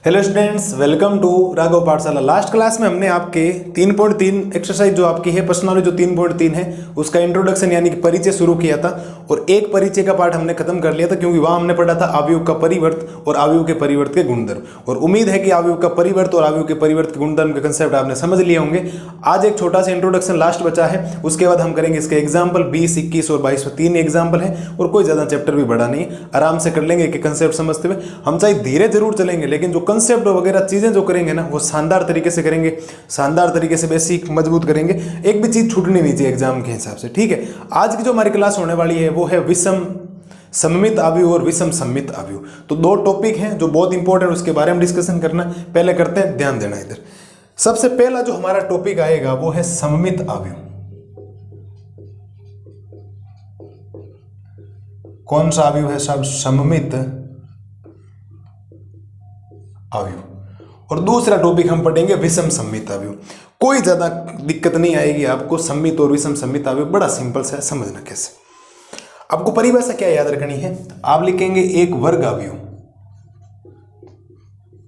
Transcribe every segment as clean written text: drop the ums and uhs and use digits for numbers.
Hello students, welcome to Raghav Pathshala. Last class में हमने आपके 3.3 एक्सरसाइज जो आपकी है पर्सनल जो 3.3 है उसका इंट्रोडक्शन यानी कि परिचय शुरू किया था और एक परिचय का पार्ट हमने खत्म कर लिया था क्योंकि वहाँ हमने पढ़ा था अवयव का परिवर्त और अवयव के परिवर्त के गुणधर्म। और उम्मीद है कि अवयव का परिवर्त और अवयव के परिवर्त के गुणधर्म के कंसेप्ट आपने समझ लिए होंगे। आज एक छोटा सा इंट्रोडक्शन लास्ट बचा है, उसके बाद हम करेंगे इसके एग्जाम्पल 20, 21 और 22 में 3 एग्जाम्पल है और कोई ज़्यादा चैप्टर भी बड़ा नहीं, आराम से कर लेंगे कि कंसेप्ट समझते हुए। हम चाहे धीरे जरूर चलेंगे लेकिन जो कंसेप्ट वगैरह चीजें जो करेंगे ना वो शानदार तरीके से करेंगे, शानदार तरीके से बेसिक मजबूत करेंगे। एक भी चीज छूटनी नहीं चाहिए एग्जाम के हिसाब से, ठीक है। आज की जो हमारी क्लास होने वाली है वो है विषम सममित अवयव और विषम सममित अवयव। तो दो टॉपिक हैं जो बहुत इंपॉर्टेंट, उसके बारे में डिस्कशन करना। पहले करते हैं, ध्यान देना इधर। सबसे पहला जो हमारा टॉपिक आएगा वो है सममित अवयव। कौन सा अवयव है साहब? सममित अवयव। और दूसरा टॉपिक हम पढ़ेंगे विषम सममित अवयव। कोई ज्यादा दिक्कत नहीं आएगी आपको, सममित और विषम सममित अवयव बड़ा सिंपल सा है, समझना कैसे। आपको परिभाषा क्या याद रखनी है? आप लिखेंगे एक वर्ग अवयव,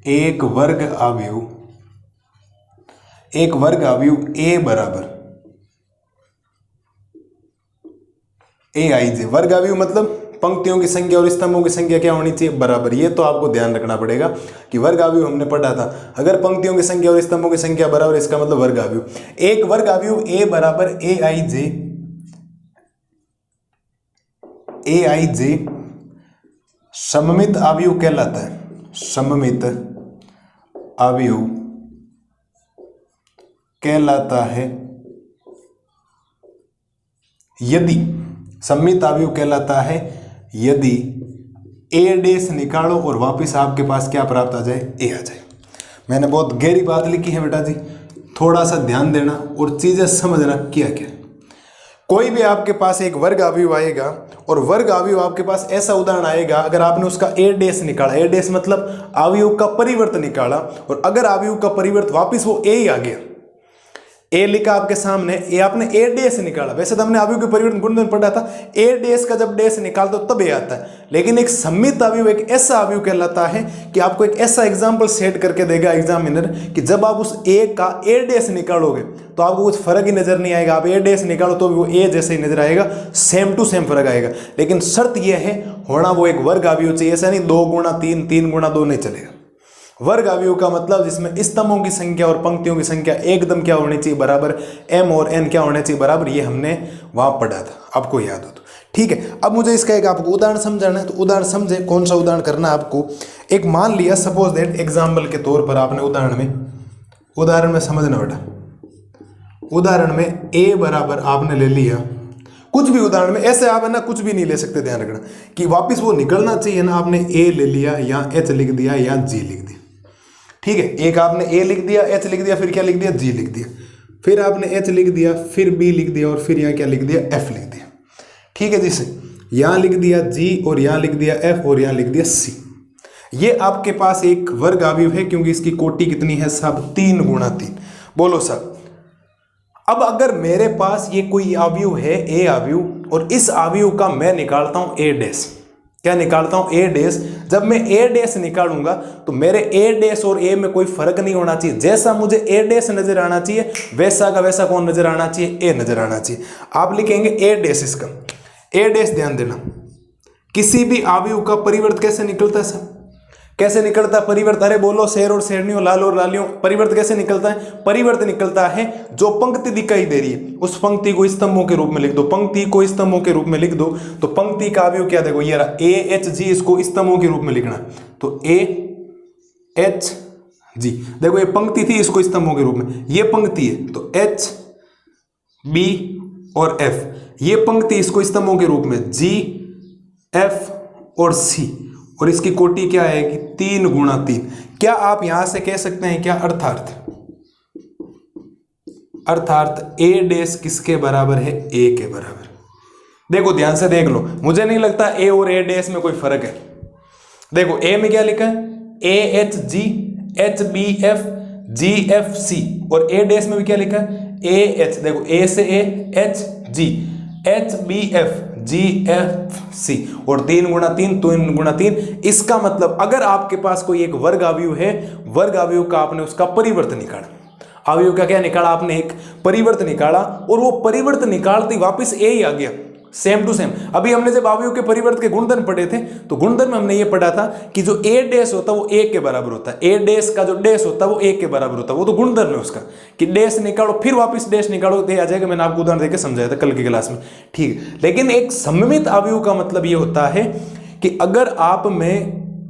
एक वर्ग अवयव, एक वर्ग अवयव ए बराबर ए आई जे। वर्ग अवयव मतलब पंक्तियों की संख्या और स्तंभों की संख्या क्या होनी चाहिए? बराबर। ये तो आपको ध्यान रखना पड़ेगा कि वर्ग अवयव हमने पढ़ा था, अगर पंक्तियों की संख्या और स्तंभों की संख्या बराबर, इसका मतलब वर्ग अवयव। एक वर्ग अवयव ए बराबर ए आई जे, ए आई जे सममित अवयव कहलाता है। सममित अवयव कहलाता है यदि, सममित अवयव कहलाता है यदि ए डैश निकालो और वापस आपके पास क्या प्राप्त आ जाए? ए आ जाए। मैंने बहुत गहरी बात लिखी है बेटा जी, थोड़ा सा ध्यान देना और चीजें समझना क्या क्या। कोई भी आपके पास एक वर्ग अवयव आएगा और वर्ग अवयव आपके पास ऐसा उदाहरण आएगा, अगर आपने उसका ए डैश निकाला, ए डैश मतलब अवयव का परिवर्त निकाला, और अगर अवयव का परिवर्त वापिस वो ए ही आ गया, ए लिखा आपके सामने, ए आपने ए डैश निकाला। वैसे तो हमने अवयव के परिवर्तन गुणधर्म पढ़ा था, ए डैश का जब डैश निकालते हो तब ए आता है। लेकिन एक सममित अवयव एक ऐसा अवयव कहलाता है कि आपको एक ऐसा एग्जांपल सेट करके देगा एग्जामिनर कि जब आप उस ए का ए डैश निकालोगे तो आपको कुछ फर्क ही नजर नहीं आएगा। आप ए डैश निकालो तो भी वो ए जैसे ही नजर आएगा, सेम टू सेम फर्क आएगा। लेकिन शर्त यह है होना वो एक वर्ग अवयव चाहिए, ऐसा नहीं 2 गुणा 3, 3 गुणा 2 नहीं चलेगा। वर्ग अवयव का मतलब जिसमें स्तंभों की संख्या और पंक्तियों की संख्या एकदम क्या होनी चाहिए? बराबर। m और n क्या होने चाहिए? बराबर। ये हमने वहां पढ़ा था, आपको याद हो तो ठीक है। अब मुझे इसका एक आपको उदाहरण समझाना है, तो उदाहरण समझे। कौन सा उदाहरण करना है आपको? एक मान लिया, सपोज दैट, एग्जाम्पल के तौर पर आपने उदाहरण में समझना बेटा। उदाहरण में a बराबर आपने ले लिया, कुछ भी उदाहरण में ऐसे आप है ना कुछ भी नहीं ले सकते, ध्यान रखना कि वापिस वो निकलना चाहिए ना। आपने a ले लिया, या h लिख दिया, या g लिख दिया, ठीक है। एक आपने a लिख दिया, h लिख दिया, फिर क्या लिख दिया? g लिख दिया, फिर आपने h लिख दिया, फिर b लिख दिया, और फिर यहाँ क्या लिख दिया? f लिख दिया, ठीक है। जिसे यहाँ लिख दिया g, और यहाँ लिख दिया f, और यहाँ लिख दिया c। ये आपके पास एक वर्ग अवयव है क्योंकि इसकी कोटि कितनी है साहब? 3 गुणा 3। बोलो साहब। अब अगर मेरे पास ये कोई अवयव है ए अवयव, और इस अवयव का मैं निकालता हूं ए डैश, क्या निकालता हूं? ए डैश। जब मैं ए डैश निकालूंगा तो मेरे ए डैश और ए में कोई फर्क नहीं होना चाहिए। जैसा मुझे ए डैश नजर आना चाहिए वैसा का वैसा कौन नजर आना चाहिए? ए नजर आना चाहिए। आप लिखेंगे ए डैश, इसका ए डैश। ध्यान देना, किसी भी अवयव का परिवर्त कैसे निकलता है सर? कैसे निकलता है परिवर्त? अरे बोलो, शेर और शेरनियों, लाल और लालियों, परिवर्त कैसे निकलता है? परिवर्त निकलता है जो पंक्ति दिखाई दे रही है उस पंक्ति को स्तंभों के रूप में लिख दो। पंक्ति को स्तंभों के रूप में लिख दो तो पंक्ति का अवयव क्या? देखो ये रहा ए एच जी, इसको स्तंभों के रूप में लिखना, तो ए एच जी। देखो ये पंक्ति थी, इसको स्तंभों के रूप में, ये पंक्ति है तो एच बी और एफ। ये पंक्ति, इसको स्तंभों के रूप में जी एफ और सी, और इसकी कोटि क्या आएगी? 3 गुणा 3। क्या आप यहां से कह सकते हैं क्या? अर्थात ए डैश किसके बराबर है? ए के बराबर। देखो ध्यान से देख लो, मुझे नहीं लगता ए और ए डैश में कोई फर्क है। देखो ए में क्या लिखा है? A H G, H B F, G F C, और ए डैश में भी क्या लिखा है? A H. देखो ए से A, H G, H B F, GFC और 3 गुणा 3 3 गुणा 3। इसका मतलब अगर आपके पास कोई एक वर्ग अवयव है, वर्ग अवयव का आपने उसका परिवर्त निकाला, अवयव का क्या निकाला आपने, एक परिवर्त निकाला, और वो परिवर्त निकालते वापस ए ही आ गया, सेम टू सेम। अभी हमने जब अवयव के परिवर्त के गुणधर्म पढ़े थे तो गुणधर्म में हमने ये पढ़ा था कि जो ए डैश होता है वो ए के बराबर होता है, ए डैश का जो डैश होता है वो ए के बराबर होता है, वो तो गुणधर्म है उसका कि डैश निकालो फिर वापस डैश निकालो तो आ जाएगा। मैंने आपको उदाहरण देकर समझाया था कल की क्लास में, ठीक है। लेकिन एक सममित अवयव का मतलब ये होता है कि अगर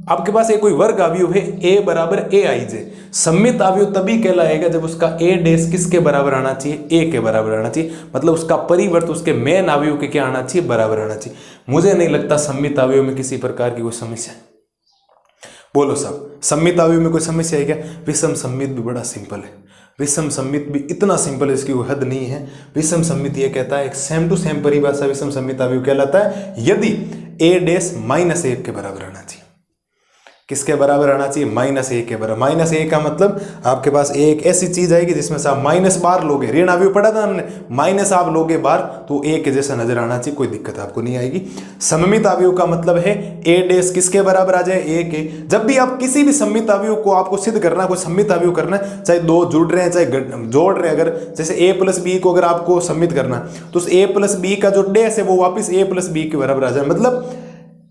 आपके पास एक कोई वर्ग अवयव है a बराबर ए आई जे, सममित अवयव तभी कहलाएगा जब उसका a डैश किसके बराबर आना चाहिए, a के बराबर आना चाहिए, मतलब उसका परिवर्त उसके मेन अवयव के क्या आना चाहिए, बराबर आना चाहिए। मुझे नहीं लगता सममित अवयव में किसी प्रकार की कोई समस्या है, बोलो सब, सममित अवयव में कोई समस्या है क्या? विषम सममित भी बड़ा सिंपल है, विषम सममित भी इतना सिंपल है इसकी कोई हद नहीं है। विषम सममित ये कहता है, एक सेम टू सेम परिभाषा विषम सममित अवयव कहलाता है यदि a डैश माइनस 1 के बराबर आना चाहिए। किसके बराबर आना चाहिए, -a के बराबर। -a का मतलब आपके पास एक ऐसी चीज आएगी जिसमें से आप माइनस बार लोगे, ऋण अवयव पढ़ा था हमने, माइनस आप लोगे बार तो a के जैसा नजर आना चाहिए, कोई दिक्कत आपको नहीं आएगी। सममित अवयव का मतलब है a डैश किसके बराबर आ जाए, a के। जब भी आप किसी भी सममित अवयव को आपको सिद्ध करना, कोई सममित अवयव करना है, चाहे दो जुड़ रहे हैं चाहे जोड़ रहे हैं, अगर जैसे a प्लस बी को अगर आपको सममित करना तो उस a प्लस बी का जो डैश है वो वापिस a प्लस बी के बराबर आ जाए, मतलब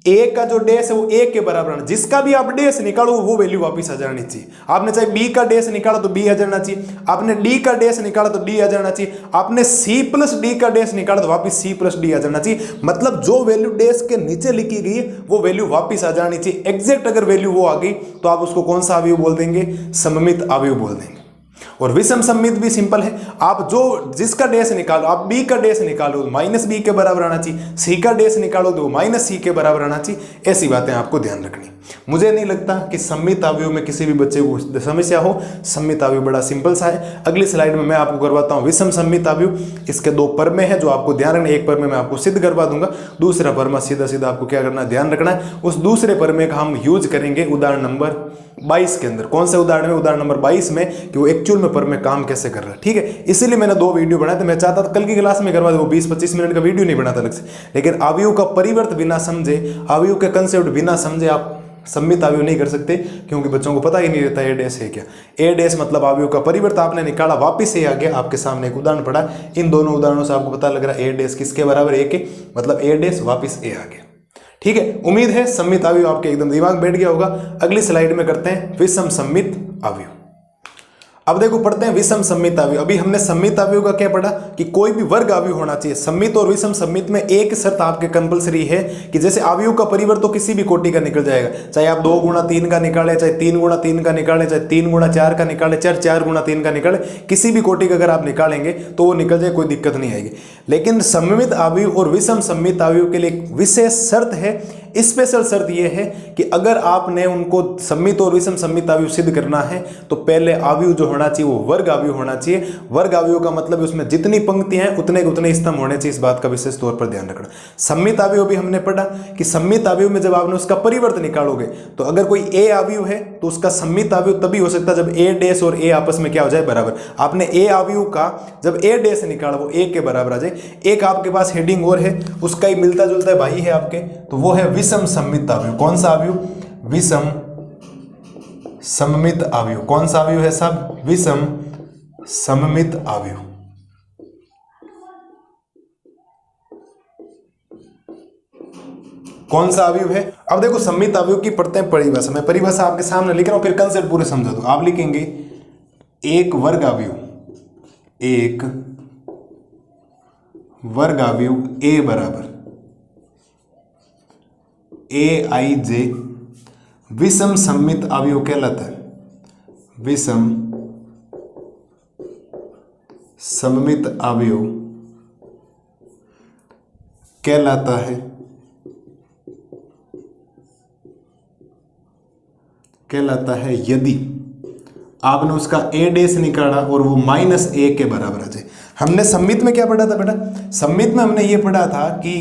a का जो डैश है वो a के बराबर आना, जिसका भी आप डैश निकालो वो वैल्यू वापस आ जानी चाहिए। आपने चाहे b का डैश निकाला तो b आ जाना चाहिए, आपने d का डैश निकाला तो d आ जाना चाहिए, आपने c प्लस d का डैश निकाला तो वापस c प्लस d आ जाना चाहिए, मतलब जो वैल्यू डैश के नीचे लिखी गई है वो वैल्यू वापस आ जानी चाहिए। एग्जैक्ट अगर वैल्यू वो आ गई तो आप उसको कौन सा अवयव बोल देंगे, सममित अवयव बोल देंगे। और विषम सममित भी सिंपल है, आप जो जिसका डैश निकालो, आप b का डैश निकालो माइनस बी के बराबर आना चाहिए, c का डैश निकालो तो माइनस सी के बराबर आना चाहिए। ऐसी बातें आपको ध्यान रखनी। मुझे नहीं लगता कि सममित अवयव में किसी भी बच्चे को समस्या हो, सममित अवयव बड़ा सिंपल सा है। अगली स्लाइड में मैं आपको करवाता हूँ विषम सममित अवयव। इसके 2 परमे हैं जो आपको ध्यान रखना, एक परमे मैं आपको सिद्ध करवा दूंगा, दूसरा परमा सीधा सीधा आपको क्या करना है, ध्यान रखना है। उस दूसरे परमे का हम यूज करेंगे उदाहरण नंबर 22 के अंदर। कौन से उदाहरण में, उदाहरण नंबर 22 में, कि वो एक्चुअल में परमे काम कैसे कर रहा है, ठीक है। इसीलिए मैंने 2 वीडियो बनाए थे, मैं चाहता था कल की क्लास में करवा दूं, वो 20-25 मिनट का वीडियो नहीं बनाता अलग से, लेकिन अवयव का परिवर्त बिना समझे, अवयव के कंसेप्ट बिना समझे आप सममित अवयव नहीं कर सकते, क्योंकि बच्चों को पता ही नहीं रहता ए डैश है क्या। ए डैश मतलब अवयव का परिवर्त आपने निकाला, वापिस ए आ गया, आपके सामने एक उदाहरण पड़ा, इन दोनों उदाहरणों से आपको पता लग रहा है ए डैश किसके बराबर, ए के, मतलब ए डैश वापिस ए आ गया, ठीक है। उम्मीद है सममित अवयव आपके एकदम दिमाग बैठ गया होगा। अगली स्लाइड में करते हैं विषम सममित अवयव। अब देखो पढ़ते हैं विषम सममित अवयव। अभी हमने सममित अवयव का क्या पढ़ा कि कोई भी वर्ग अवयव होना चाहिए। सममित और विषम सममित में एक शर्त आपके कंपलसरी है कि जैसे अवयव का परिवर्त तो किसी भी कोटि का निकल जाएगा, चाहे आप 2 गुणा 3 का निकाले, चाहे 3 गुणा 3 का निकाले, चाहे 3 गुणा 4 का निकाले, चाहे 4 गुणा 3 का निकाले, किसी भी कोटि का अगर आप निकालेंगे तो वो निकल जाए, कोई दिक्कत नहीं आएगी। लेकिन सममित अवयव और विषम सममित अवयव के लिए एक विशेष शर्त है, स्पेशल शर्त यह है कि अगर आपने उनको सममित और विषम सममित अवयव सिद्ध करना है तो पहले अवयव जो होना चाहिए वो वर्ग अवयव होना चाहिए। वर्ग अवयव का मतलब उसमें जितनी पंक्तियां हैं उतने उतने स्तंभ होने चाहिए, इस बात का विशेष तौर पर ध्यान रखना। सममित अवयव भी हमने पढ़ा कि सममित अवयव में जब आपने उसका परिवर्त निकालोगे तो अगर कोई ए अवयव है तो उसका सममित अवयव तभी हो सकता है जब ए डैश और ए आपस में क्या हो जाए, बराबर। आपने ए अवयव का जब ए डैश निकाला वो ए के बराबर आ जाए। एक आपके पास हेडिंग और है, उसका ही मिलता जुलता भाई है आपके, तो वो है विषम सममित अवयव। कौन सा अवयव, विषम सममित अवयव। कौन सा अवयव है साहब, विषम सममित अवयव। कौन सा अवयव है? अब देखो सममित अवयव की पढ़ते हैं परिभाषा। मैं परिभाषा आपके सामने लिख रहा हूं, फिर कंसेप्ट पूरे समझा दो। आप लिखेंगे एक वर्ग अवयव, एक वर्ग अवयव ए बराबर ए आई जे विषम सममित अवयव कहलाता है। विषम सममित अवयव कहलाता है यदि आपने उसका ए डैश निकाला और वो माइनस ए के बराबर आ जाए। हमने सममित में क्या पढ़ा था बेटा? सममित में हमने ये पढ़ा था कि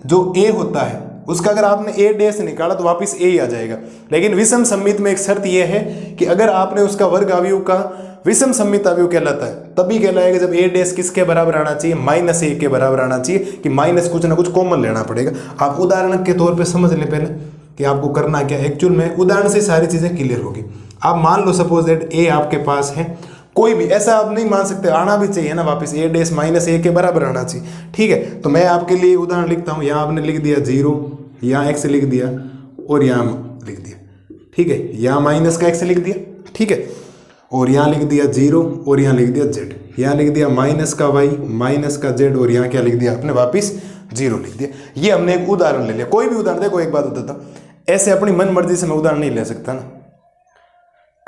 जो ए होता है उसका अगर आपने ए डैश निकाला तो वापस ए ही आ जाएगा। लेकिन विषम सममित में एक शर्त यह है कि अगर आपने उसका वर्ग अवयव का विषम सममित अवयव कहलाता है तभी कहलाएगा जब ए डैश किसके बराबर आना चाहिए, माइनस ए के बराबर आना चाहिए, कि माइनस कुछ ना कुछ कॉमन लेना पड़ेगा। आप उदाहरण के तौर पे समझ लें पहले कि आपको करना क्या। एक्चुअल में उदाहरण से सारी चीजें क्लियर होगी। आप मान लो सपोज दैट ए आपके पास है, कोई भी ऐसा आप नहीं मान सकते, आना भी चाहिए ना वापस, ए डैश माइनस ए के बराबर आना चाहिए। ठीक है, तो मैं आपके लिए उदाहरण लिखता हूँ। यहाँ आपने लिख दिया 0, यहाँ x लिख दिया और यहाँ लिख दिया। ठीक है, यहाँ माइनस का x लिख दिया। ठीक है, और यहाँ लिख दिया 0 और यहाँ लिख दिया z, यहाँ लिख दिया माइनस का y माइनस का z और यहाँ क्या लिख दिया आपने वापस 0 लिख दिया। ये हमने एक उदाहरण ले लिया। कोई भी उदाहरण, देखो एक बात बताता हूँ, ऐसे अपनी मन मर्जी से मैं उदाहरण नहीं ले सकता ना,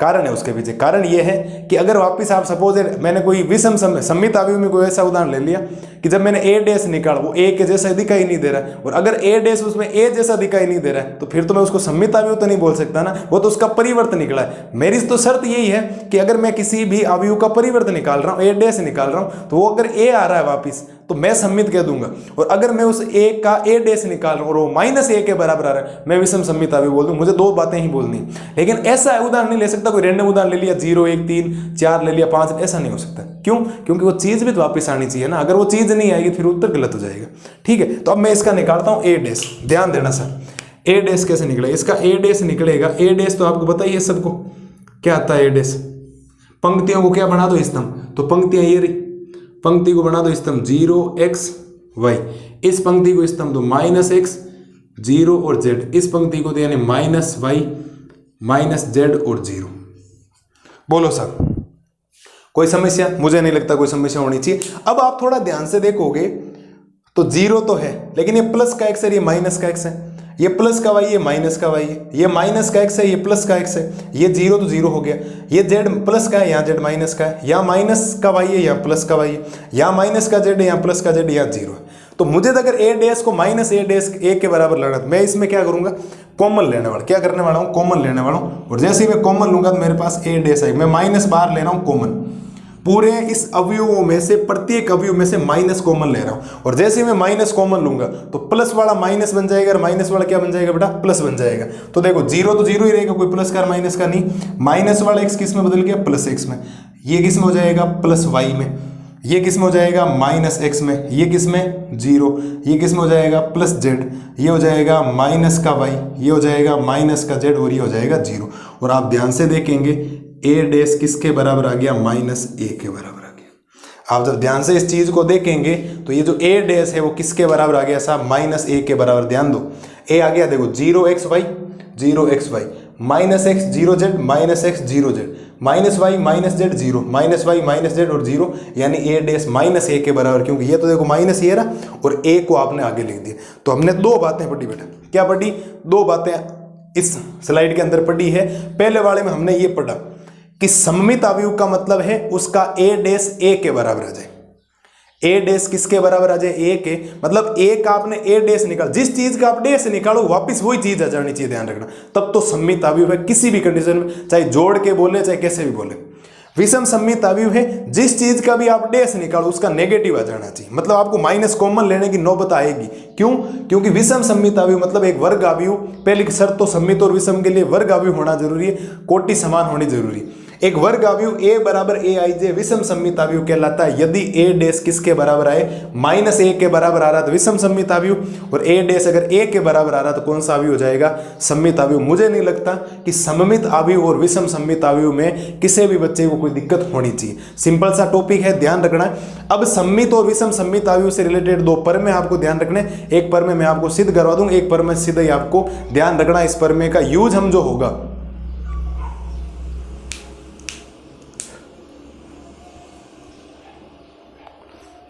कारण है उसके पीछे। कारण ये है कि अगर वापस आप सपोज मैंने कोई विषम सममित अवयव में कोई ऐसा उदाहरण ले लिया कि जब मैंने ए डैश निकाला वो ए के जैसा दिखाई नहीं दे रहा है, और अगर ए डैश उसमें ए जैसा दिखाई नहीं दे रहा है, तो फिर तो मैं उसको सममित अवयव तो नहीं बोल सकता ना, वो तो उसका परिवर्तन निकला है। मेरी तो शर्त यही है कि अगर मैं किसी भी अवयव का परिवर्तन निकाल रहा हूँ, ए डैश निकाल रहा हूँ, तो वो अगर ए आ रहा है वापिस तो मैं सममित कह दूंगा, और अगर मैं उस ए का ए डैश निकाल रहा हूँ और वो माइनस ए के बराबर आ रहा है, मैं विषम सममित अवयव बोल दूं। मुझे दो बातें ही बोलनी। लेकिन ऐसा उदाहरण नहीं ले सकता, कोई रैंडम उदाहरण ले लिया 0 1 3 4 ले लिया 5, ऐसा नहीं हो सकता। क्यों? क्योंकि वो चीज भी तो वापस आनी चाहिए ना। अगर वो चीज नहीं आएगी फिर उत्तर गलत हो जाएगा। ठीक है, तो अब मैं इसका निकालता हूँ ए डैश। ध्यान देना सर, ए डैश कैसे निकलेगा? इसका ए डैश निकलेगा, ए डैश तो आपको पता ही है सबको क्या आता है। ए डैश पंक्तियों को क्या बना दो स्तंभ, तो पंक्तियां ये रही, पंक्ति को बना दो स्तंभ 0 x y, इस पंक्ति को स्तंभ दो -x 0 और z, इस पंक्ति को तो यानी -y -z और 0। बोलो सर कोई समस्या? मुझे नहीं लगता कोई समस्या होनी चाहिए। अब आप थोड़ा ध्यान से देखोगे तो 0 तो है, लेकिन ये प्लस का x है, ये माइनस का x है, ये प्लस का y, ये माइनस का y है, ये माइनस का x है, ये प्लस का x है, ये 0 तो 0 हो गया, ये z प्लस का है, यहाँ z माइनस का है, यहाँ माइनस का y है, यहाँ प्लस का y है, यहाँ माइनस का z है, यहाँ प्लस का z, यहाँ 0 है। तो मुझे अगर ए डैश को माइनस ए डैश ए के बराबर लेना, तो मैं इसमें क्या करूंगा? कॉमन लेने वाला। क्या करने वाला हूँ? कॉमन लेने वाला हूँ। और जैसे ही मैं कॉमन लूंगा तो मेरे पास ए डैश आएगा। मैं माइनस बाहर ले रहा हूँ कॉमन, पूरे इस अवयवों में से प्रत्येक अवयव में से माइनस कॉमन ले रहा हूं। और जैसे ही मैं माइनस कॉमन लूंगा तो प्लस वाला माइनस बन जाएगा और माइनस वाला क्या बन जाएगा बेटा? प्लस बन जाएगा। तो देखो 0 तो 0 ही रहेगा, कोई प्लस का माइनस का नहीं। माइनस वाला x किस में बदल गया? प्लस x में। ये किस में हो जाएगा? प्लस y में। ये किस में हो जाएगा? माइनस x में। ये किस में? 0। ये किस में हो जाएगा? Plus z। ये हो जाएगा माइनस का y, ये हो जाएगा माइनस का z और ये हो जाएगा 0। और आप ध्यान से देखेंगे ए डैश किसके बराबर आ गया? माइनस ए के बराबर आ गया। आप जब ध्यान से इस चीज को देखेंगे तो ये जो ए डैश है वो किसके बराबर आ गया साहब? माइनस ए के बराबर। ध्यान दो, ए आ गया देखो 0xy 0xy minus x 0z minus x 0z minus y minus z 0 minus y minus z और 0, यानी ए डैश माइनस ए के बराबर। क्योंकि ये तो देखो माइनस ये रहा और ए को आपने आगे लिख दिया। तो हमने दो बातें पढ़ी बेटा। क्या पढ़ी? दो बातें इस स्लाइड के अंदर पढ़ी है। पहले वाले में हमने ये पढ़ा कि सममित अवयव का मतलब है उसका ए डैश ए के बराबर आ जाए। ए डैश किसके बराबर आ जाए? ए के। मतलब ए का आपने ए डैश निकाल, जिस चीज का आप डैश निकालो वापस वही चीज आ जानी चाहिए, ध्यान रखना। तब तो सममित अवयव है किसी भी कंडीशन में, चाहे जोड़ के बोले चाहे कैसे भी बोले। विषम सममित अवयव है जिस चीज का भी आप डैश निकालो उसका नेगेटिव आ जाना चाहिए। मतलब आपको माइनस कॉमन लेने की नौबत आएगी। क्यों? क्योंकि विषम सममित अवयव मतलब एक वर्ग अवयव। पहली शर्त तो सममित और विषम के लिए वर्ग अवयव होना जरूरी है, कोटि समान होनी जरूरी है। एक वर्ग अवयव ए बराबर ए आई जे विषम सममित अवयव कहलाता है। यदि ए डैश किसके बराबर आए? माइनस ए के बराबर आ रहा तो विषम सममित अवयव, और ए डैश अगर ए के बराबर आ रहा तो कौन सा अवयव हो जाएगा? सममित अवयव। मुझे नहीं लगता कि सममित अवयव और विषम सममित अवयव में किसी भी बच्चे को कोई दिक्कत होनी चाहिए। सिंपल सा टॉपिक है, ध्यान रखना है। अब सममित और विषम सममित अवयव से रिलेटेड दो प्रमेय आपको ध्यान रखने। एक प्रमेय मैं आपको सिद्ध करवा दूंगा, एक प्रमेय सीधा ही आपको ध्यान रखना। इस प्रमेय का यूज हम जो होगा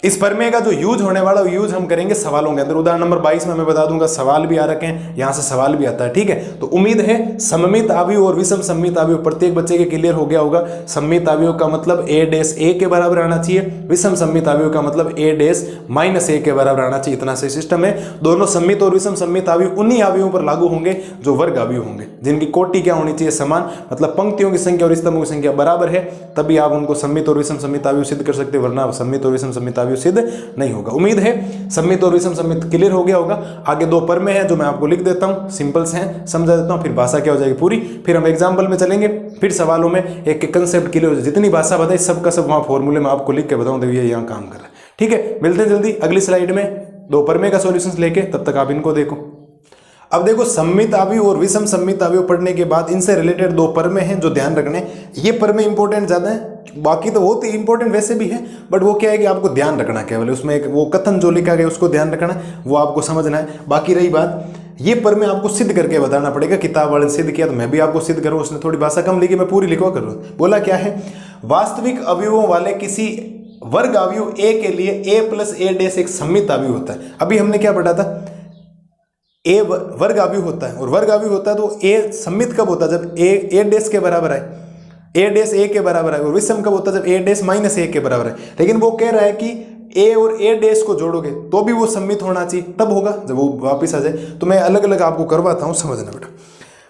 इस प्रमेय का जो यूज होने वाला यूज हम करेंगे सवालों के अंदर। उदाहरण नंबर 22 में मैं बता दूंगा, सवाल भी आ रखे हैं, यहां से सवाल भी आता है। ठीक है, तो उम्मीद है सममित अवयव और विषम सममित अवयव प्रत्येक बच्चे के क्लियर हो गया होगा। सममित अवयव का मतलब ए डैश ए के बराबर आना चाहिए, विषम सममित अवयव का मतलब ए डैश माइनस ए के बराबर आना चाहिए। इतना सही सिस्टम है। दोनों सममित और विषम सममित अवयव उन्हीं अवयवों पर लागू होंगे जो वर्ग अवयव होंगे, जिनकी कोटि क्या होनी चाहिए? समान। मतलब पंक्तियों की संख्या और स्तंभों की संख्या बराबर है, तभी आप उनको सममित और विषम सममित अवयव सिद्ध कर सकते हैं, वरना सममित और विषम सममित अवयव अवयव सिद्ध नहीं होगा। उम्मीद है सम्मित और विषम सम्मित क्लियर हो गया होगा। आगे दो परमें हैं जो मैं आपको लिख देता हूँ, सिंपल्स हैं, समझा देता हूँ, फिर भाषा क्या हो जाएगी पूरी, फिर हम एग्जाम्पल में चलेंगे, फिर सवालों में एक एक कंसेप्ट क्लियर हो जाए। जितनी भाषा बताई सबका सब वहाँ फॉर्मूले में आपको लिख के बताऊँ, तो ये यहाँ काम कर रहा है। ठीक है, मिलते हैं जल्दी अगली स्लाइड में दो परमें का सॉल्यूशंस लेके, तब तक आप इनको देखो। अब देखो सम्मित अवयव और विषम सम्मित अवयव पढ़ने के बाद इनसे रिलेटेड दो परमें हैं जो ध्यान रखने। ये परमें इंपॉर्टेंट ज्यादा है, बाकी तो बहुत ही इंपॉर्टेंट वैसे भी है, बट वो क्या है कि आपको ध्यान रखना, केवल उसमें एक वो कथन जो लिखा गया उसको ध्यान रखना है, वो आपको समझना है। बाकी रही बात, ये परमें आपको सिद्ध करके बताना पड़ेगा। किताब वाले ने सिद्ध किया तो मैं भी आपको सिद्ध करूँ, उसने थोड़ी भाषा कम लिखी, मैं पूरी लिखवा करूँ। बोला क्या है, वास्तविक अवयवों वाले किसी वर्ग अवयव ए के लिए a प्लस ए डैश एक सम्मित अवयव होता है। अभी हमने क्या पढ़ा था, ए वर्ग अवयव होता है, और वर्ग अवयव होता है तो ए सम्मित कब होता है, जब ए डैश के बराबर है, ए डैश ए के बराबर है, और विषम कब होता है, जब ए डैश माइनस ए के बराबर है। लेकिन वो कह रहा है कि ए और ए डैश को जोड़ोगे तो भी वो सम्मित होना चाहिए, तब होगा जब वो वापिस आ जाए। तो मैं अलग अलग आपको करवाता हूँ, समझना बेटा।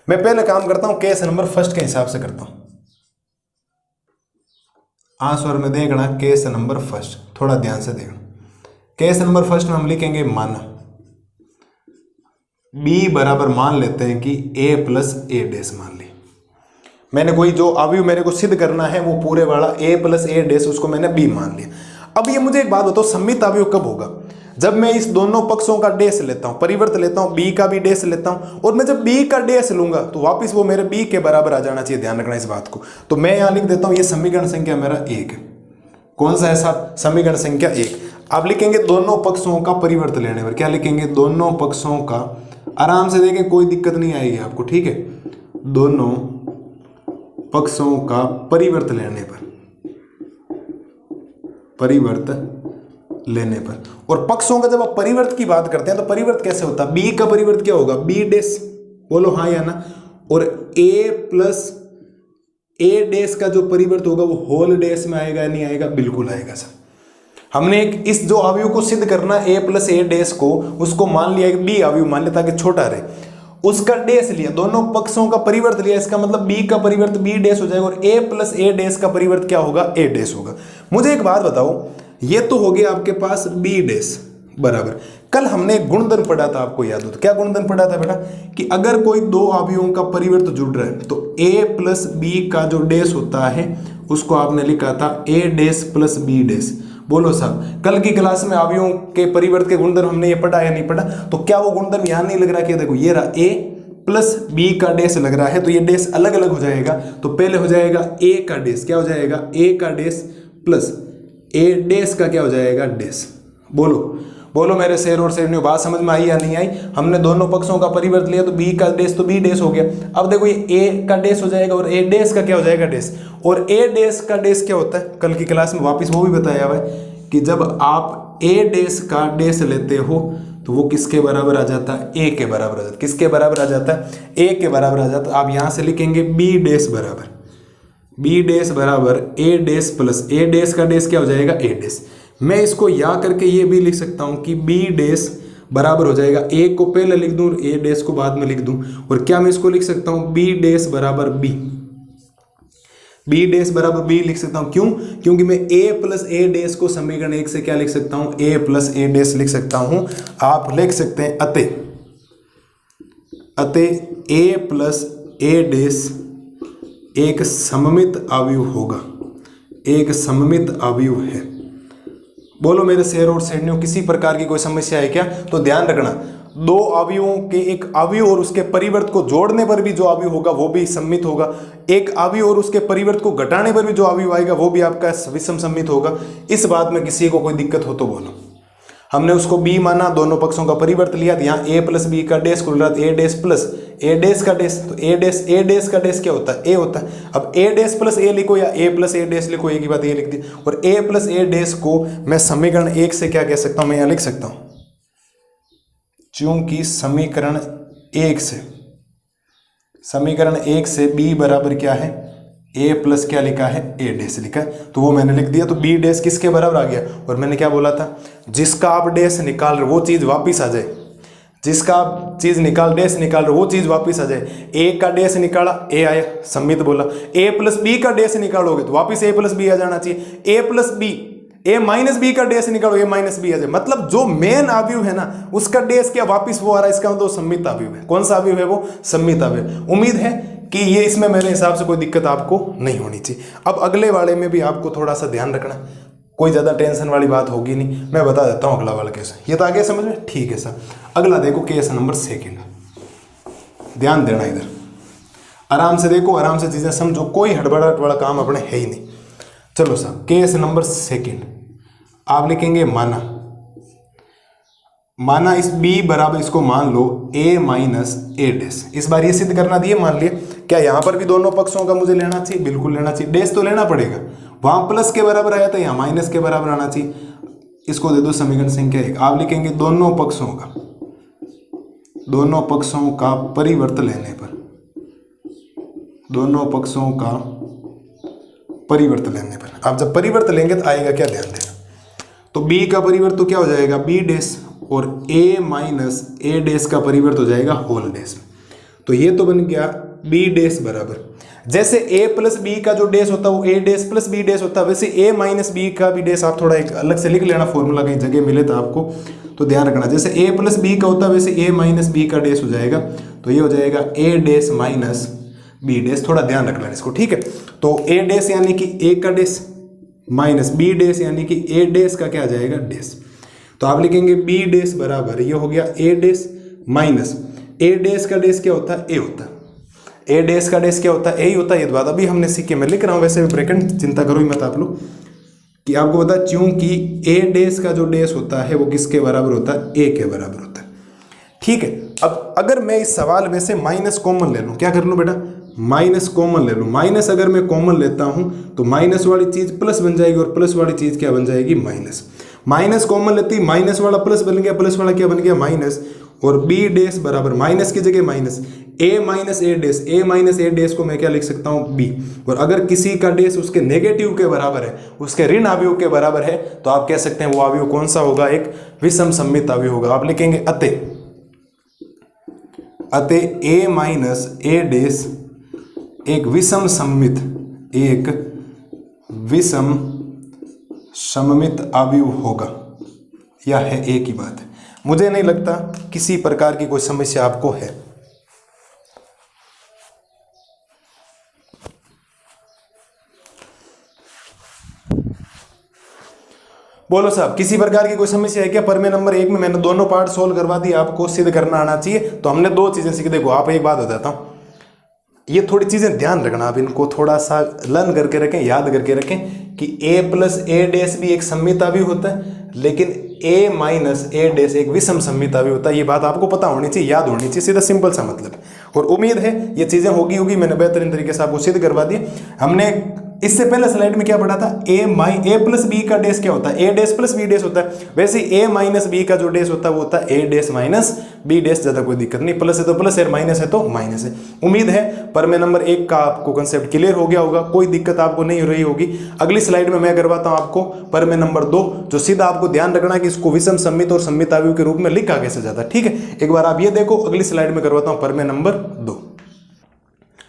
मैं पहले काम करता हूँ केस नंबर फर्स्ट के हिसाब से करता हूँ, आंसर में देखना केस नंबर फर्स्ट, थोड़ा ध्यान से देखना। केस नंबर फर्स्ट में हम लिखेंगे माना b बराबर मान लेते हैं कि a प्लस ए डैश मान ली। मैंने कोई जो अवयव मेरे को सिद्ध करना है वो पूरे वाला a प्लस ए डैश, उसको मैंने b मान लिया। अब ये मुझे एक बात बताओ, सम्मित अवयव कब होगा, जब मैं इस दोनों पक्षों का डैश लेता हूं, परिवर्त लेता हूं, b का भी डैश लेता हूं, और मैं जब b का डैश लूंगा तो वापिस वो मेरे b के बराबर आ जाना चाहिए। ध्यान रखना इस बात को। तो मैं यहां लिख देता हूं, ये समीकरण संख्या मेरा 1 है। कौन सा है साहब, समीकरण संख्या 1। आप लिखेंगे दोनों पक्षों का परिवर्त लेने पर, क्या लिखेंगे, दोनों पक्षों का, आराम से देखें कोई दिक्कत नहीं आएगी आपको, ठीक है, दोनों पक्षों का परिवर्त लेने पर, परिवर्त लेने पर। और पक्षों का जब आप परिवर्त की बात करते हैं तो परिवर्त कैसे होता है, b का परिवर्त क्या होगा, b डैश, बोलो हाँ या ना, और a प्लस ए डैश का जो परिवर्त होगा वो होल डैश में आएगा, नहीं आएगा, बिल्कुल आएगा सर। हमने एक इस जो अवयव को सिद्ध करना a प्लस ए डैश को, उसको मान लिया b अवयव मान लिया ताकि छोटा रहे, उसका डैश लिया, दोनों पक्षों का परिवर्त लिया, इसका मतलब b का परिवर्त b डैश हो जाएगा, और a प्लस ए डैश का परिवर्त क्या होगा, a डैश होगा। मुझे एक बात बताओ, ये तो हो गया आपके पास b डैश बराबर, कल हमने एक गुणधर्म पढ़ा था, आपको याद हो तो क्या गुणधर्म पढ़ा था बेटा, कि अगर कोई दो अवयवों का परिवर्त जुड़ रहा है तो a प्लस b का जो डैश होता है उसको आपने लिखा था a dash plus b dash. बोलो साहब, कल की क्लास में अवयवों के परिवर्त के गुणधर्म हमने ये पढ़ा या नहीं पढ़ा, तो क्या वो गुणधर्म यहाँ नहीं लग रहा, कि देखो ये रहा a प्लस b का डैश लग रहा है, तो ये डैश अलग अलग हो जाएगा। तो पहले हो जाएगा a का डैश, क्या हो जाएगा, a का डैश प्लस a डैश का क्या हो जाएगा, डैश। बोलो बोलो मेरे शेर और शेरनियों, बात समझ में आई या नहीं आई। हमने दोनों पक्षों का परिवर्त लिया तो b का डैश तो b डैश हो गया। अब देखो ये a का डैश हो जाएगा और a डैश का क्या हो जाएगा, डैश। और a डैश का डैश क्या होता है, कल की क्लास में वापस वो भी बताया हुआ है कि जब आप a डैश का डैश लेते हो तो वो किसके बराबर आ जाता है, a के बराबर आ जाता है। किसके बराबर आ जाता है, a के बराबर आ जाता है। आप यहाँ से लिखेंगे b डैश बराबर, b डैश बराबर a dash plus a dash का डैश क्या हो जाएगा, a डैश। मैं इसको या करके ये भी लिख सकता हूँ कि b डैश बराबर हो जाएगा, a को पहले लिख दूँ और a डैश को बाद में लिख दूँ। और क्या मैं इसको लिख सकता हूँ, b डैश बराबर b, b डैश बराबर b लिख सकता हूँ। क्यों, क्योंकि मैं a प्लस ए डैश को समीकरण 1 से क्या लिख सकता हूँ, a प्लस ए डैश लिख सकता हूँ। आप लिख सकते हैं अतः a प्लस ए डैश एक सममित अवयव होगा, एक सममित अवयव है। बोलो मेरे शेर और शेरनियों, किसी प्रकार की कोई समस्या है क्या, तो ध्यान रखना, दो अवयवों के एक अवयव और उसके परिवर्त को जोड़ने पर भी जो अवयव होगा वो भी सम्मित होगा, एक अवयव और उसके परिवर्त को घटाने पर भी जो अवयव आएगा वो भी आपका विषम सम्मित होगा। इस बात में किसी को कोई दिक्कत हो तो बोलो। हमने उसको b माना, दोनों पक्षों का परिवर्त लिया, तो यहाँ a प्लस b का डैश खुल रहा था, a dash plus a dash का डैश, तो a डैश का डैश क्या होता है, a होता है। अब a डैश प्लस a लिखो या a प्लस a डैश लिखो, एक ही बात ये लिख दी। और a प्लस a डैश को मैं समीकरण 1 से क्या कह सकता हूँ, मैं यहाँ लिख सकता हूँ, चूंकि समीकरण 1 से b बराबर क्या है, a प्लस क्या लिखा है, a डैश लिखा है, तो वो मैंने लिख दिया। तो b डैश किसके बराबर आ गया, और मैंने क्या बोला था, जिसका आप डैश निकाल रहे वो चीज़ वापिस आ जाए, जिसका आप चीज़ डैश निकाल रहे वो चीज़ वापिस आ जाए। a का डैश निकाला, a आया, सम्मित बोला। a प्लस b का डैश निकालोगे तो वापिस a प्लस b आ जाना चाहिए। a plus b A minus B का डेस निकालो, ए माइनस बी आ जाए, मतलब जो मेन अवयव है ना उसका डेस क्या वापिस वो आ रहा है, इसका मतलब सममित अवयव है। कौन सा अवयव है वो? सममित अवयव। उम्मीद है कि ये इसमें मेरे हिसाब से कोई दिक्कत आपको नहीं होनी चाहिए। अब अगले वाले में भी आपको थोड़ा सा ध्यान रखना, कोई ज़्यादा टेंशन वाली बात होगी नहीं, मैं बता देता हूँ अगला वाला केस। ये तो आ गया समझ में? ठीक है सर। अगला देखो केस नंबर 2, ध्यान देना इधर, आराम से देखो, आराम से चीज़ें समझो, कोई हड़बड़ाहट वाला काम अपने है ही नहीं। चलो साहब केस नंबर 2 आप लिखेंगे माना इस b बराबर, इसको मान लो a माइनस ए डेस। इस बार ये सिद्ध करना दिए, मान लिया। क्या यहाँ पर भी दोनों पक्षों का मुझे लेना चाहिए? बिल्कुल लेना चाहिए, डेस तो लेना पड़ेगा। वहाँ प्लस के बराबर आया था, यहाँ माइनस के बराबर आना चाहिए। इसको दे दो समीकरण संख्या 1। आप लिखेंगे दोनों पक्षों का परिवर्त लेने पर, दोनों पक्षों का परिवर्त लेने पर, आप जब परिवर्त लेंगे तो आएगा क्या, ध्यान देना। तो b का परिवर्त तो क्या हो जाएगा, b डेस, और a माइनस ए डेस का परिवर्त हो जाएगा होल डेस। तो ये तो बन गया b डेस बराबर, जैसे a प्लस बी का जो डेस होता है वो a डेस प्लस b डेस होता है, वैसे a माइनस बी का भी डेस आप थोड़ा एक अलग से लिख लेना, फॉर्मूला कहीं जगह मिले तो आपको तो ध्यान रखना। जैसे a प्लस बी का होता है वैसे a माइनस बी का डेस हो जाएगा, तो ये हो जाएगा a डेस माइनस b डेस, थोड़ा ध्यान रखना इसको, ठीक है। तो a डेस यानी कि a का डेस माइनस b डेस यानी कि a डेस का क्या आ जाएगा, डेस। तो आप लिखेंगे b डेस बराबर, ये हो गया a डेस माइनस a डेस का डेस क्या होता है, a होता है। a डेस का डेस क्या होता है, a ही होता है। ये बात अभी हमने सीखे, मैं लिख रहा हूँ वैसे भी ब्रैकेट, चिंता करो ही मत आप लोग, कि आपको बता चूंकि a डेस का जो डेस होता है वो किसके बराबर होता है, a के बराबर होता है, ठीक है। अब अगर मैं इस सवाल में से माइनस कॉमन ले लूँ, क्या कर लूँ बेटा, माइनस कॉमन ले लूँ। माइनस अगर मैं कॉमन लेता हूँ तो माइनस वाली चीज प्लस बन जाएगी और प्लस वाली चीज क्या बन जाएगी, माइनस। माइनस कॉमन लेती, माइनस वाला प्लस बन गया, प्लस वाला क्या बन गया, माइनस। और b डेस बराबर माइनस की जगह minus, a minus A dash, a minus A dash को मैं क्या लिख सकता हूँ, b। और अगर किसी का डेस उसके नेगेटिव के बराबर है, उसके ऋण अवयव के बराबर है, तो आप कह सकते हैं वो अवयव कौन सा होगा, एक विषम सममित अवयव होगा। आप लिखेंगे अतः a माइनस ए डेस एक विषम सममित अवयव होगा, यह है एक ही बात है। मुझे नहीं लगता किसी प्रकार की कोई समस्या आपको है। बोलो साहब, किसी प्रकार की कोई समस्या है क्या? प्रमेय नंबर 1 में मैंने दोनों पार्ट सोल्व करवा दिए, आपको सिद्ध करना आना चाहिए। तो हमने 2 चीजें सीख, देखो आप एक बात बताता हूं, ये थोड़ी चीजें ध्यान रखना, आप इनको थोड़ा सा लर्न करके रखें, याद करके रखें कि a प्लस ए डेस भी एक सममित अवयव होता है, लेकिन a माइनस ए डेस एक विषम सममित अवयव होता है। ये बात आपको पता होनी चाहिए, याद होनी चाहिए, सीधा सिंपल सा मतलब। और उम्मीद है ये चीजें होगी, मैंने बेहतरीन तरीके से आपको सिद्ध करवा दी। हमने इससे पहले स्लाइड में क्या पढ़ा था, a प्लस बी का डेस क्या होता है, a dash plus B dash होता है। वैसे a माइनस बी का जो डेस होता है वो होता है a dash minus B dash. ज्यादा कोई दिक्कत नहीं, प्लस है तो प्लस है, माइनस है तो माइनस है। उम्मीद है प्रमेय नंबर 1 का आपको कंसेप्ट क्लियर हो गया होगा, कोई दिक्कत आपको नहीं हो रही होगी। अगली स्लाइड में मैं करवाता हूं आपको प्रमेय नंबर 2, जो सीधा आपको ध्यान रखना है कि इसको विषम सममित और सममित अवयव के रूप में लिखा कैसे जाता है, ठीक है। एक बार आप ये देखो, अगली स्लाइड में करवाता हूं प्रमेय नंबर 2।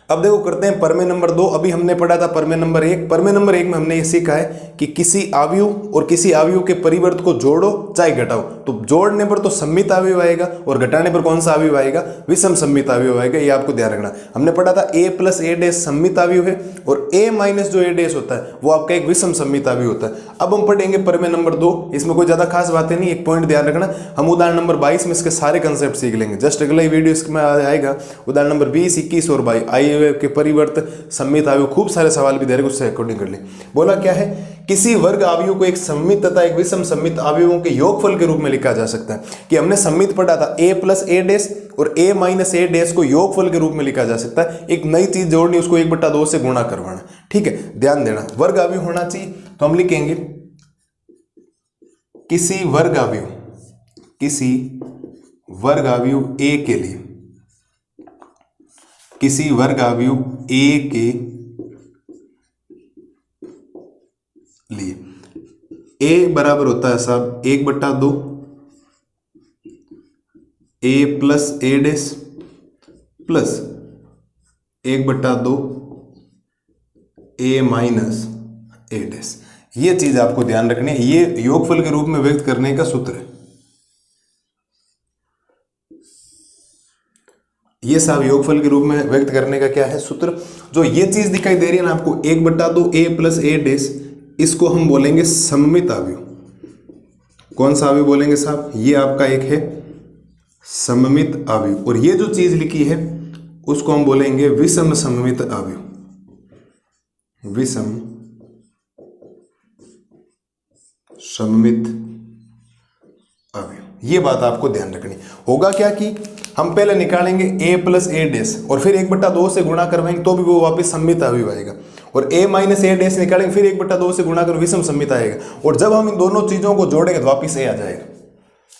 अब देखो करते हैं प्रमेय नंबर 2। अभी हमने पढ़ा था प्रमेय नंबर 1। प्रमेय नंबर 1 में हमने ये सीखा है कि किसी अवयव और किसी अवयव के परिवर्त को जोड़ो चाहे घटाओ, तो जोड़ने पर तो सममित अवयव आएगा और घटाने पर कौन सा अवयव आएगा, विषम सममित अवयव आएगा। ये आपको ध्यान रखना। हमने पढ़ा था a प्लस ए डेस सममित अवयव है और a माइनस जो ए डेस होता है वो आपका एक विषम सममित अवयव होता है। अब हम पढ़ेंगे प्रमेय नंबर 2। इसमें कोई ज्यादा खास बातें नहीं, एक पॉइंट ध्यान रखना, हम उदाहरण नंबर 22 में इसके सारे कंसेप्ट सीख लेंगे। जस्ट अगला वीडियो इसमें आएगा, उदाहरण नंबर 20, 21 और 22 अवयव के परिवर्त सममित अवयव, खूब सारे सवाल भी दे रहे, उससे अकॉर्डिंग कर ले। बोला क्या है, किसी वर्ग अवयव को एक सममित तथा एक विषम सममित अवयवों के योगफल के रूप में लिखा जा सकता है। कि हमने सममित पढ़ा था a प्लस ए डेस और a माइनस ए डेस को योगफल के रूप में लिखा जा सकता है। एक नई चीज जोड़नी, उसको 1/2 से गुणा करवाना, ठीक है। ध्यान देना, वर्ग अवयव होना चाहिए, तो हम लिखेंगे किसी वर्ग अवयव a के लिए, किसी वर्ग अवयव a के लिए a बराबर होता है साहब 1/2 a plus A dash plus 1/2 a minus A dash. ये चीज आपको ध्यान रखनी है, ये योगफल के रूप में व्यक्त करने का सूत्र है। ये सब योगफल के रूप में व्यक्त करने का क्या है सूत्र। जो ये चीज दिखाई दे रही है ना आपको 1/2 a प्लस a डैश, इसको हम बोलेंगे सममित अवयव। कौन सा अवयव बोलेंगे साहब, ये आपका एक है सममित अवयव। और ये जो चीज लिखी है उसको हम बोलेंगे विषम सममित अवयव, विषम सममित अवयव। ये बात आपको ध्यान रखनी। होगा क्या कि हम पहले निकालेंगे a प्लस a डैश और फिर 1/2 से गुणा करवाएंगे तो भी वो वापस सममित अवयव आएगा, और a माइनस a डैश निकालेंगे फिर 1/2 से गुणा कर विषम सममित आएगा, और जब हम इन दोनों चीजों को जोड़ेंगे तो वापस a आ जाएगा।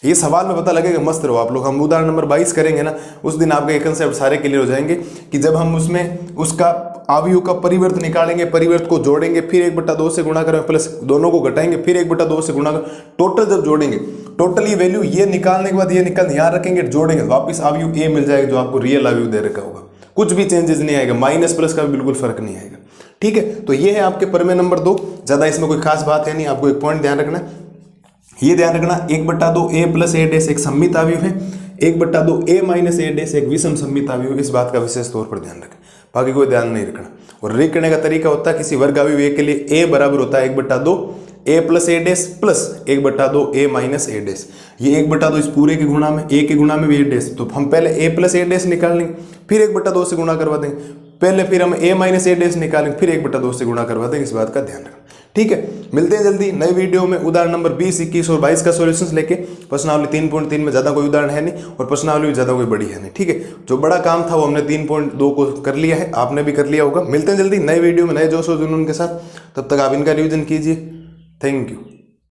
ये सवाल में पता लगेगा, मस्त रहो आप लोग। हम उदाहरण नंबर 22 करेंगे ना, उस दिन आपके ये कंसेप्ट सारे क्लियर हो जाएंगे कि जब हम उसमें उसका अवयव का परिवर्त निकालेंगे, परिवर्त को जोड़ेंगे, फिर 1/2 से गुणा करेंगे, प्लस दोनों को घटाएंगे, फिर 1/2 से गुणा कर, टोटल जब जोड़ेंगे, टोटल ये वैल्यू ये निकालने के बाद ये निकाल यहाँ रखेंगे, जोड़ेंगे वापस अवयव ए मिल जाएगा जो आपको रियल अवयव दे रखा होगा। कुछ भी चेंजेस नहीं आएगा, माइनस प्लस का भी बिल्कुल फर्क नहीं आएगा। ठीक है, तो ये है आपके प्रमेय नंबर 2। ज्यादा इसमें कोई खास बात है नहीं, आपको एक पॉइंट ध्यान रखना, ये ध्यान रखना 1/2 a प्लस a डैश एक सममित अवयव है, 1/2 a माइनस a डैश एक विषम सममित अवयव। इस बात का विशेष तौर पर ध्यान रखें, बाकी कोई ध्यान नहीं रखना। और लिखने का तरीका होता है किसी वर्ग अवयव a के लिए a बराबर होता है 1/2 a plus a dash plus 1/2 a minus a dash. ये 1/2 इस पूरे के गुणा में, a के गुणा में भी a डैश, तो हम पहले a प्लस a डैश निकाल लेंगे, फिर 1/2 से गुणा करवा देंगे, पहले फिर हम a माइनस a डैश निकालेंगे, फिर 1/2 से गुणा करवा देंगे। इस बात का ध्यान रखना। ठीक है, मिलते हैं जल्दी नई वीडियो में उदाहरण नंबर 20, 21 और 22 का सॉल्यूशंस लेके। प्रश्नावली 3.3 में ज्यादा कोई उदाहरण है नहीं और प्रश्नावली भी ज्यादा कोई बड़ी है नहीं। ठीक है, जो बड़ा काम था वो हमने 3.2 को कर लिया है, आपने भी कर लिया होगा। मिलते हैं जल्दी नए वीडियो में नए जोश और जुनून के साथ, तब तक आप इनका रिवीजन कीजिए। Thank you.